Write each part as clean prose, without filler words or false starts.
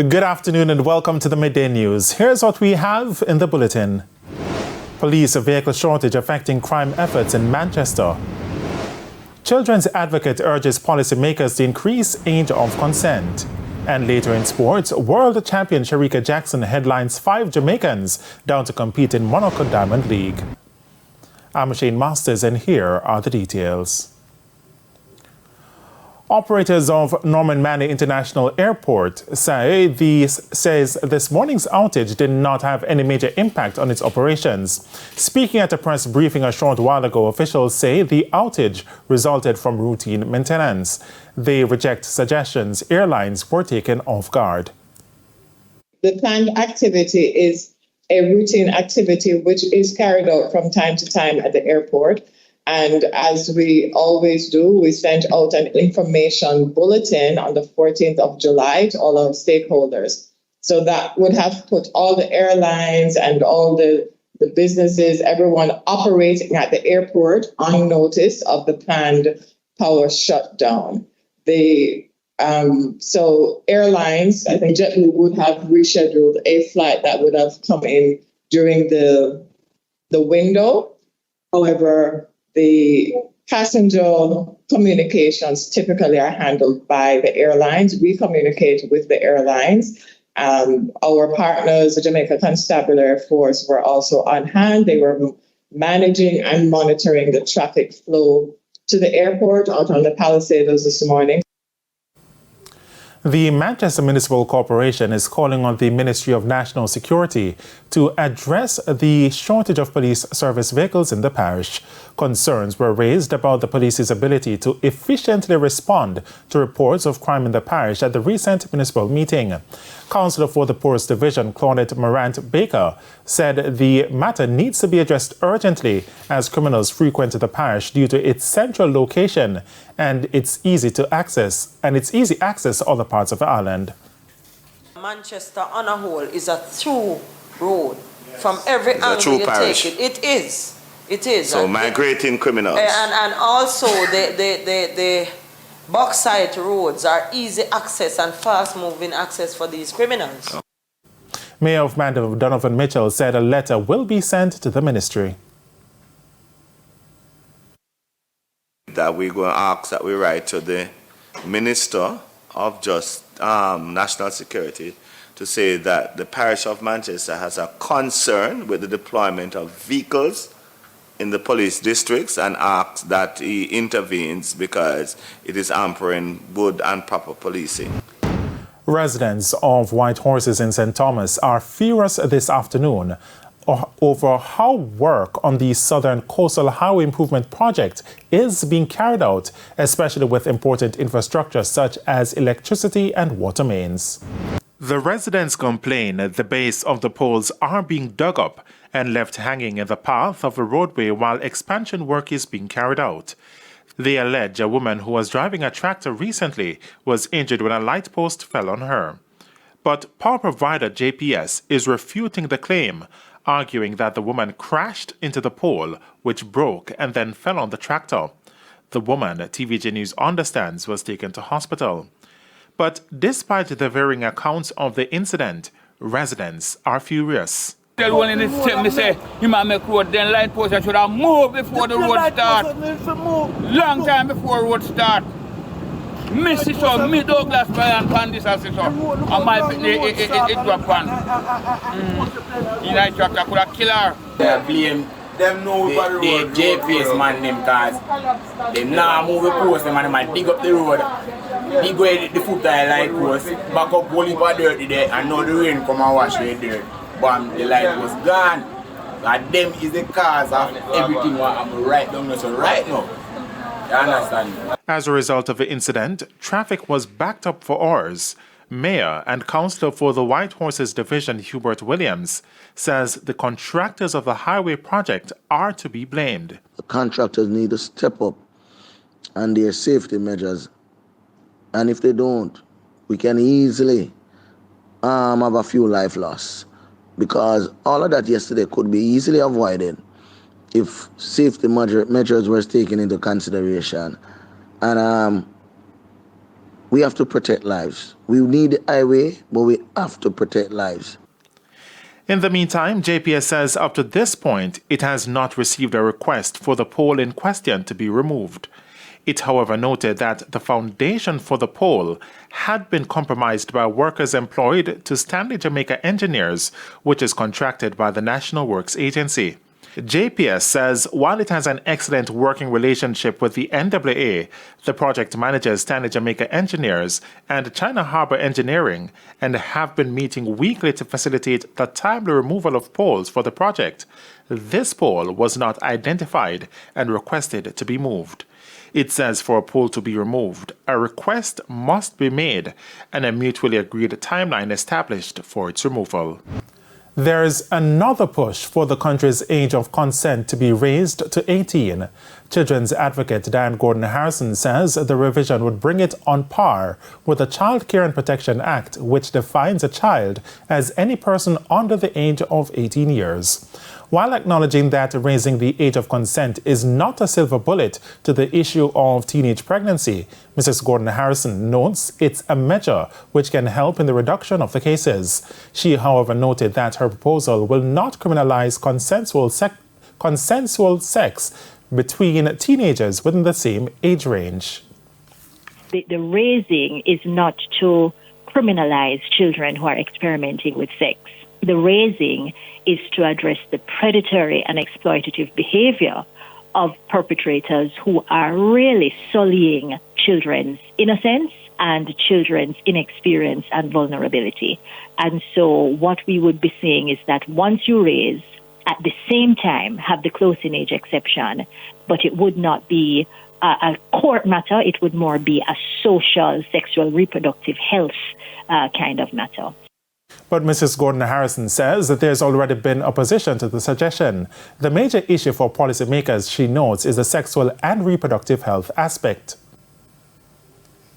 Good afternoon and welcome to the Midday News. Here's what we have in the bulletin. Police vehicle shortage affecting crime efforts in Manchester. Children's advocate urges policymakers to increase age of consent. And later in sports, world champion Sharika Jackson headlines 5 Jamaicans down to compete in Monaco Diamond League. I'm Shane Masters and here are the details. Operators of Norman Manley International Airport says this morning's outage did not have any major impact on its operations. Speaking at a press briefing a short while ago, officials say the outage resulted from routine maintenance. They reject suggestions airlines were taken off guard. The planned activity is a routine activity which is carried out from time to time at the airport. And as we always do, we sent out an information bulletin on the 14th of July to all our stakeholders. So that would have put all the airlines and all the businesses, everyone operating at the airport on notice of the planned power shutdown. So airlines, I think JetBlue would have rescheduled a flight that would have come in during the window. However, the passenger communications typically are handled by the airlines. We communicate with the airlines. Our partners, the Jamaica Constabulary Force, were also on hand. They were managing and monitoring the traffic flow to the airport out on the Palisados this morning. The Manchester Municipal Corporation is calling on the Ministry of National Security to address the shortage of police service vehicles in the parish. Concerns were raised about the police's ability to efficiently respond to reports of crime in the parish at the recent municipal meeting. Councillor for the Poorest Division, Claudette Morant-Baker, said the matter needs to be addressed urgently as criminals frequent the parish due to its central location and its easy access to other parts of the island. Manchester on a whole is a through road. From every angle you take it. It is. So migrating criminals. And also the Boxside roads are easy access and fast moving access for these criminals. Mayor of Mandeville, Donovan Mitchell, said a letter will be sent to the ministry. That we're going to ask that we write to the Minister of National Security to say that the parish of Manchester has a concern with the deployment of vehicles in the police districts and asks that he intervenes because it is hampering good and proper policing. Residents of White Horses in St. Thomas are furious this afternoon over how work on the Southern Coastal Highway Improvement Project is being carried out, especially with important infrastructure such as electricity and water mains. The residents complain that the base of the poles are being dug up and left hanging in the path of the roadway while expansion work is being carried out. They allege a woman who was driving a tractor recently was injured when a light post fell on her. But power provider JPS is refuting the claim, arguing that the woman crashed into the pole, which broke and then fell on the tractor. The woman, TVJ News understands, was taken to hospital. But despite the varying accounts of the incident, residents are furious. Tell one in this step, me say, you might make road, then light post should have moved before the road start. Long time before road start. Missy so, me Douglas Bryan pan this as it so. And my it drop pan. In that tractor could have killed her. They blame the JPS man them cause they now move the post them and they might dig up the road. Dig away the foot tire light post, back up whole heap of dirt there and now the rain come and wash the dirt. But the light was gone. And them is the cause of everything what I'm right down there. So right now, you understand? As a result of the incident, traffic was backed up for hours. Mayor and Councillor for the White Horses Division, Hubert Williams, says the contractors of the highway project are to be blamed. The contractors need to step up on their safety measures. And if they don't, we can easily have a few life loss. Because all of that yesterday could be easily avoided if safety measures were taken into consideration. And We have to protect lives. We need the highway, but we have to protect lives. In the meantime, JPS says up to this point, it has not received a request for the pole in question to be removed. It, however, noted that the foundation for the pole had been compromised by workers employed to Stanley Jamaica Engineers, which is contracted by the National Works Agency. JPS says while it has an excellent working relationship with the NWA, the project manages Stanley Jamaica Engineers and China Harbor Engineering and have been meeting weekly to facilitate the timely removal of poles for the project. This pole was not identified and requested to be moved. It says for a pole to be removed, a request must be made and a mutually agreed timeline established for its removal. There's another push for the country's age of consent to be raised to 18. Children's advocate Diane Gordon Harrison says the revision would bring it on par with the Child Care and Protection Act, which defines a child as any person under the age of 18 years. While acknowledging that raising the age of consent is not a silver bullet to the issue of teenage pregnancy, Mrs. Gordon Harrison notes it's a measure which can help in the reduction of the cases. She, however, noted that her proposal will not criminalize consensual sex between teenagers within the same age range. The raising is not to criminalize children who are experimenting with sex. The raising is to address the predatory and exploitative behavior of perpetrators who are really sullying children's innocence and children's inexperience and vulnerability. And so what we would be saying is that once you raise, at the same time have the close-in age exception, but it would not be a court matter, it would more be a social, sexual, reproductive health kind of matter. But Mrs. Gordon Harrison says that there's already been opposition to the suggestion. The major issue for policymakers, she notes, is the sexual and reproductive health aspect.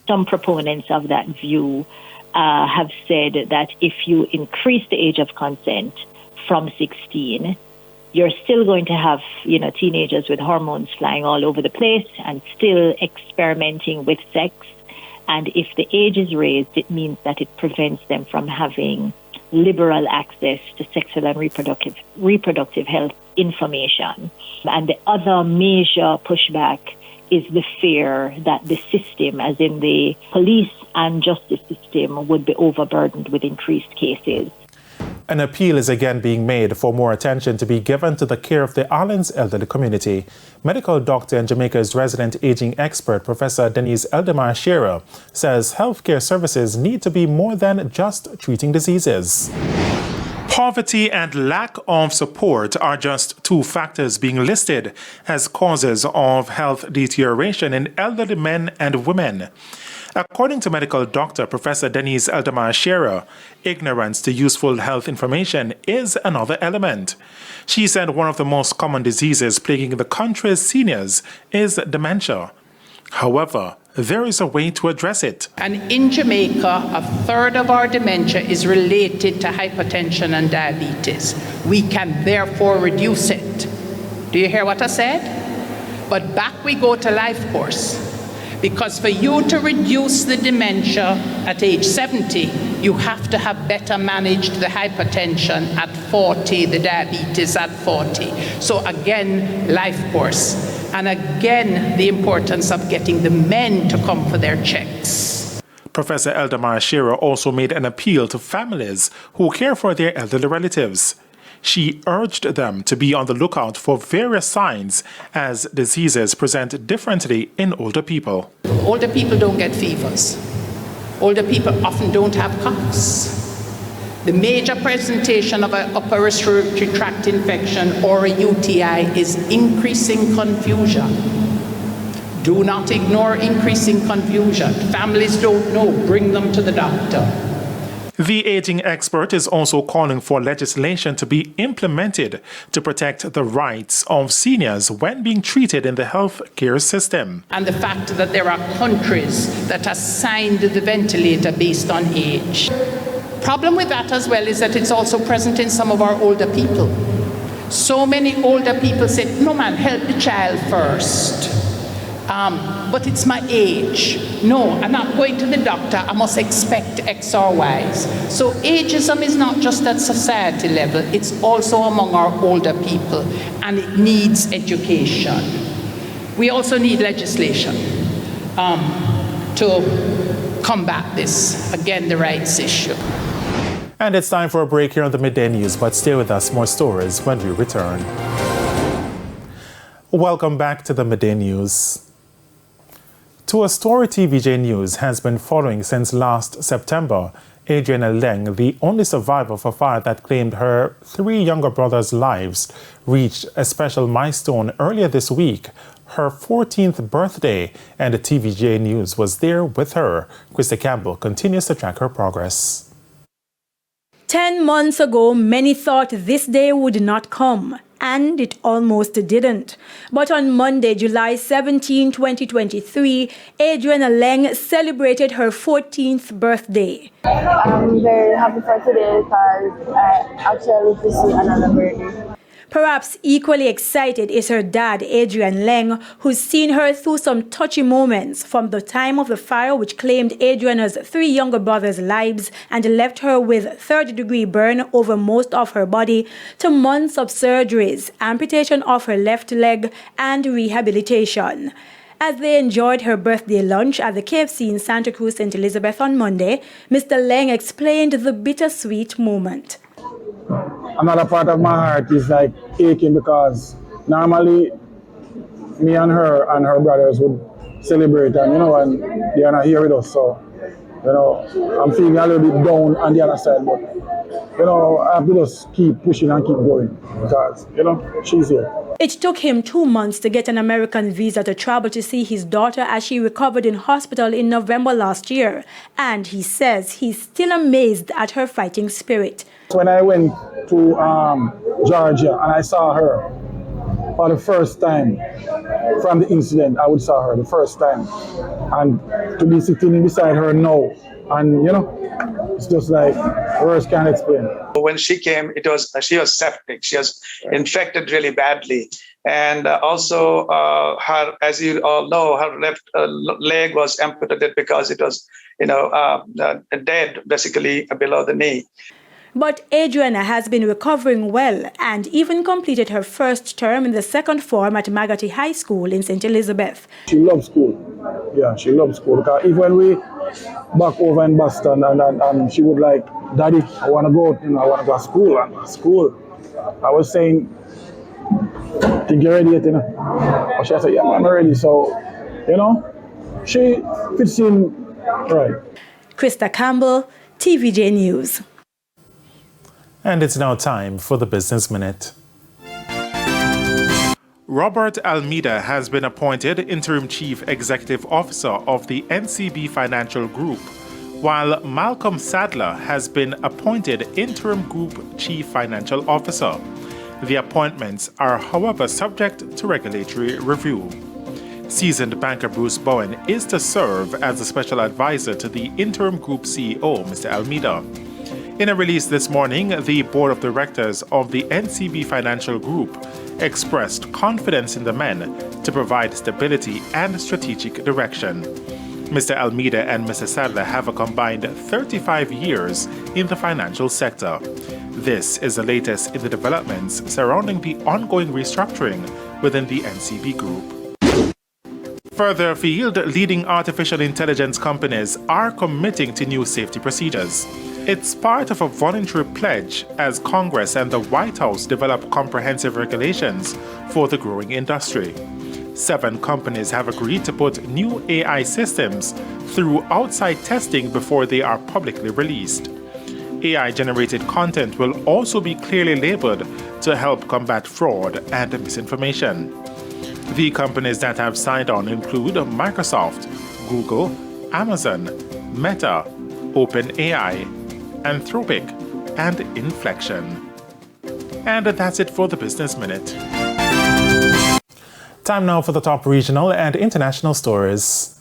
Some proponents of that view have said that if you increase the age of consent from 16, you're still going to have, teenagers with hormones flying all over the place and still experimenting with sex. And if the age is raised, it means that it prevents them from having liberal access to sexual and reproductive health information. And the other major pushback is the fear that the system, as in the police and justice system, would be overburdened with increased cases. An appeal is again being made for more attention to be given to the care of the island's elderly community. Medical doctor and Jamaica's resident aging expert, Professor Denise Eldemar-Shearer, says healthcare services need to be more than just treating diseases. Poverty and lack of support are just two factors being listed as causes of health deterioration in elderly men and women. According to medical doctor Professor Denise Eldemar-Shearer, ignorance to useful health information is another element. She said one of the most common diseases plaguing the country's seniors is dementia. However, there is a way to address it. And in Jamaica, a third of our dementia is related to hypertension and diabetes. We can therefore reduce it. Do you hear what I said? But back we go to life course. Because for you to reduce the dementia at age 70, you have to have better managed the hypertension at 40, the diabetes at 40. So again, life course. And again, the importance of getting the men to come for their checks. Professor Eldemar-Shearer also made an appeal to families who care for their elderly relatives. She urged them to be on the lookout for various signs as diseases present differently in older people. Older people don't get fevers. Older people often don't have coughs. The major presentation of an upper respiratory tract infection or a UTI is increasing confusion. Do not ignore increasing confusion. Families don't know, bring them to the doctor. The aging expert is also calling for legislation to be implemented to protect the rights of seniors when being treated in the health care system. And the fact that there are countries that have signed the ventilator based on age. Problem with that as well is that it's also present in some of our older people. So many older people say, no man, help the child first. but it's my age. No, I'm not going to the doctor. I must expect X or Y. So ageism is not just at society level, it's also among our older people, and it needs education. We also need legislation to combat this, again, the rights issue. And it's time for a break here on the Midday News, but stay with us, more stories when we return. Welcome back to the Midday News. To a story TVJ News has been following since last September, Adriana Leng, the only survivor of a fire that claimed her 3 younger brothers' lives, reached a special milestone earlier this week, her 14th birthday, and the TVJ News was there with her. Krista Campbell continues to track her progress. 10 months ago, many thought this day would not come, and it almost didn't. But on Monday, July 17, 2023, Adriana Leng celebrated her 14th birthday. I'm very happy for today because I actually get to see another birthday. Perhaps equally excited is her dad, Adrian Leng, who's seen her through some touchy moments, from the time of the fire which claimed Adriana's 3 younger brothers' lives and left her with third-degree burn over most of her body, to months of surgeries, amputation of her left leg, and rehabilitation. As they enjoyed her birthday lunch at the KFC in Santa Cruz, St. Elizabeth on Monday, Mr. Leng explained the bittersweet moment. Another part of my heart is like aching because normally me and her brothers would celebrate, and and they are not here with us, so I'm feeling a little bit down on the other side, but I have to just keep pushing and keep going because she's here. It took him 2 months to get an American visa to travel to see his daughter as she recovered in hospital in November last year, and he says he's still amazed at her fighting spirit. When I went to Georgia and I saw her for the first time from the incident, I saw her the first time, and to be sitting beside her now, and it's just like words can't explain. When she came, she was septic. She was infected really badly, and also her, as you all know, her left leg was amputated because it was dead, basically below the knee. But Adriana has been recovering well and even completed her first term in the second form at Magotty High School in St. Elizabeth. She loves school. Yeah, she loves school. Because even when we back over in Boston and she would like, Daddy, I want to go, I want to go to school. I was saying, think you're ready yet, But she said, yeah, I'm ready. So, she fits in right. Krista Campbell, TVJ News. And it's now time for the Business Minute. Robert Almeida has been appointed Interim Chief Executive Officer of the NCB Financial Group, while Malcolm Sadler has been appointed Interim Group Chief Financial Officer. The appointments are, however, subject to regulatory review. Seasoned banker Bruce Bowen is to serve as a special advisor to the Interim Group CEO, Mr. Almeida. In a release this morning, the Board of Directors of the NCB Financial Group expressed confidence in the men to provide stability and strategic direction. Mr. Almeida and Mr. Sadler have a combined 35 years in the financial sector. This is the latest in the developments surrounding the ongoing restructuring within the NCB Group. Further afield, leading artificial intelligence companies are committing to new safety procedures. It's part of a voluntary pledge as Congress and the White House develop comprehensive regulations for the growing industry. 7 companies have agreed to put new AI systems through outside testing before they are publicly released. AI-generated content will also be clearly labeled to help combat fraud and misinformation. The companies that have signed on include Microsoft, Google, Amazon, Meta, OpenAI, Anthropic, and Inflection. And that's it for the Business Minute. Time now for the top regional and international stories.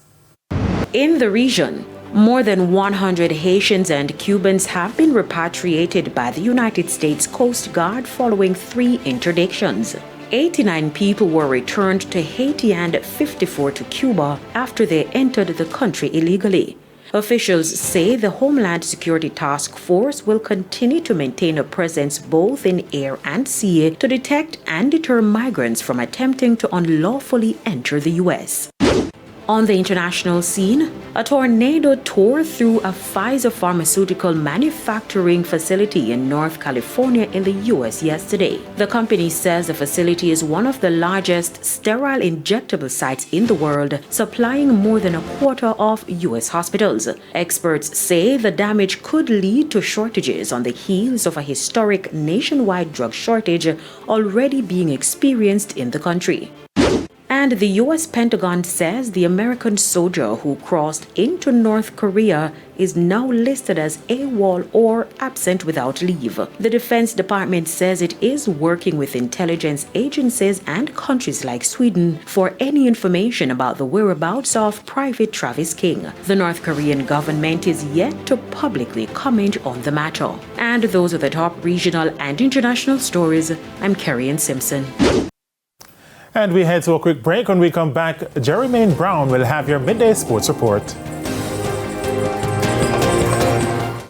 In the region, more than 100 Haitians and Cubans have been repatriated by the United States Coast Guard following 3 interdictions. 89 people were returned to Haiti and 54 to Cuba after they entered the country illegally. Officials say the Homeland Security Task Force will continue to maintain a presence both in air and sea to detect and deter migrants from attempting to unlawfully enter the U.S. On the international scene, a tornado tore through a Pfizer pharmaceutical manufacturing facility in North California in the U.S. yesterday. The company says the facility is one of the largest sterile injectable sites in the world, supplying more than a quarter of U.S. hospitals. Experts say the damage could lead to shortages on the heels of a historic nationwide drug shortage already being experienced in the country. And the U.S. Pentagon says the American soldier who crossed into North Korea is now listed as AWOL or absent without leave. The Defense Department says it is working with intelligence agencies and countries like Sweden for any information about the whereabouts of Private Travis King. The North Korean government is yet to publicly comment on the matter. And those are the top regional and international stories. I'm Kerry-Ann Simpson. And we head to a quick break. When we come back, Jermaine Brown will have your midday sports report.